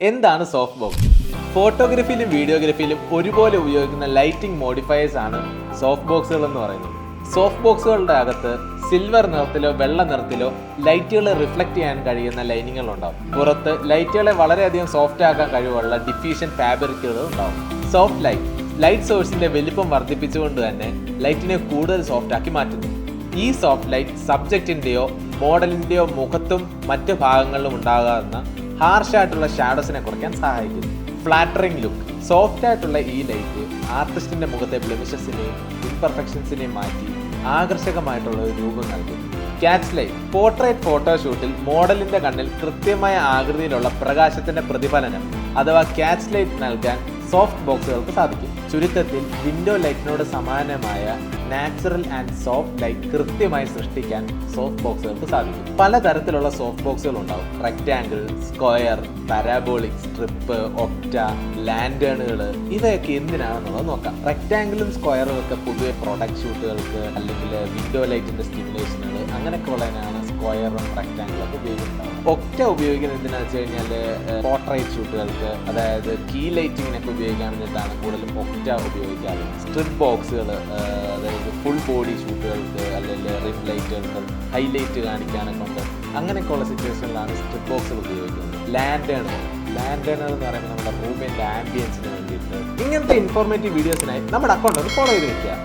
എന്താണ് soft box? ഫോട്ടോഗ്രാഫിയിലും വീഡിയോഗ്രാഫിയിലും ഒരുപോലെ ഉപയോഗിക്കുന്ന ലൈറ്റിംഗ് മോഡിഫയേഴ്സ് ആണ് സോഫ്റ്റ് ബോക്സുകൾ എന്ന് പറയുന്നത്. സോഫ്റ്റ് ബോക്സുകളുടെ അകത്ത് സിൽവർ നിറത്തിലോ വെള്ള നിറത്തിലോ ലൈറ്റുകളെ റിഫ്ലക്ട് ചെയ്യാൻ കഴിയുന്ന ലൈനിങ്ങുകൾ ഉണ്ടാവും. പുറത്ത് ലൈറ്റുകളെ വളരെയധികം സോഫ്റ്റ് ആക്കാൻ കഴിവുള്ള ഡിഫ്യൂഷൻ ഫാബ്രിക്കുകൾ ഉണ്ടാവും. സോഫ്റ്റ് ലൈറ്റ് സോഴ്സിന്റെ വലിപ്പം വർദ്ധിപ്പിച്ചുകൊണ്ട് തന്നെ ലൈറ്റിനെ കൂടുതൽ സോഫ്റ്റ് ആക്കി മാറ്റുന്നു. ഈ സോഫ്റ്റ് ലൈറ്റ് സബ്ജക്റ്റിന്റെയോ മോഡലിന്റെയോ മുഖത്തും മറ്റു ഭാഗങ്ങളിലും ഉണ്ടാകാവുന്ന ഹാർഷായിട്ടുള്ള ഷാഡോസിനെ കുറയ്ക്കാൻ സഹായിക്കുന്നു. ഫ്ലാറ്ററിംഗ് ലുക്ക്. സോഫ്റ്റ് ആയിട്ടുള്ള ഈ ലൈറ്റ് ആർട്ടിസ്റ്റിന്റെ മുഖത്തെ ബ്ലെമിഷസിനെയും ഇംപെർഫെക്ഷൻസിനെയും മാറ്റി ആകർഷകമായിട്ടുള്ള ഒരു രൂപം നൽകുന്നു. Catch light. പോർട്രേറ്റ് ഫോട്ടോഷൂട്ടിൽ മോഡലിന്റെ കണ്ണിൽ കൃത്യമായ ആകൃതിയിലുള്ള പ്രകാശത്തിന്റെ പ്രതിഫലനം അഥവാ ക്യാച്ച് ലൈറ്റ് നൽകാൻ സോഫ്റ്റ് ബോക്സുകൾക്ക് സാധിക്കും. ചുരുക്കത്തിൽ വിൻഡോ ലൈറ്റിനോട് സമാനമായ നാച്ചുറൽ ആൻഡ് സോഫ്റ്റ് ലൈറ്റ് കൃത്യമായി സൃഷ്ടിക്കാൻ സോഫ്റ്റ് ബോക്സുകൾക്ക് സാധിക്കും. പലതരത്തിലുള്ള സോഫ്റ്റ് ബോക്സുകൾ ഉണ്ടാവും. Rectangle, square, parabolic, strip, octa, ലാൻഡേണുകൾ, ഇവയൊക്കെ എന്തിനാണെന്നുള്ളത് നോക്കാം. റെക്റ്റാങ്കിളും സ്ക്വയറും ഒക്കെ പൊതുവെ പ്രൊഡക്റ്റ് ഷൂട്ടുകൾക്ക് അല്ലെങ്കിൽ വിൻഡോ ലൈറ്റിന്റെ സ്റ്റിമുലേഷനുകൾ അങ്ങനെയൊക്കെ ഉള്ളതിനാണ് സ്ക്വയറും റെക്റ്റാങ്കിളും ഒക്കെ ഉപയോഗിക്കുന്നത്. ഒക്ട ഉപയോഗിക്കുന്നത് എന്തിനാണെന്ന് വെച്ച് കഴിഞ്ഞാൽ പോർട്രേറ്റ് ഷൂട്ടുകൾക്ക്, അതായത് കീ ലൈറ്റിങ്ങിനൊക്കെ ഉപയോഗിക്കാൻ വേണ്ടിയിട്ടാണ് കൂടുതലും ഒക്ട ഉപയോഗിക്കാറ്. സ്ട്രിപ്പ് ബോക്സുകൾ, അതായത് ഫുൾ ബോഡി ഷൂട്ടുകൾക്ക് അല്ലെങ്കിൽ റിം ലൈറ്റുകൾക്ക് ഹൈലൈറ്റ് കാണിക്കാനൊക്കെ ഉണ്ട്. അങ്ങനെയൊക്കെയുള്ള സിറ്റുവേഷനിലാണ് സ്ട്രിപ്പ് ബോക്സുകൾ ഉപയോഗിക്കുന്നത്. ലാൻഡേണുകൾ എന്ന് പറയുമ്പോൾ നമ്മുടെ റൂമിൻ്റെ ആംബിയൻസിന് വേണ്ടിയിട്ട്. ഇങ്ങനത്തെ ഇൻഫോർമേറ്റീവ് വീഡിയോസിനായി നമ്മുടെ അക്കൗണ്ട് ഒന്ന് ഫോളോ ചെയ്ത് വെക്കുക.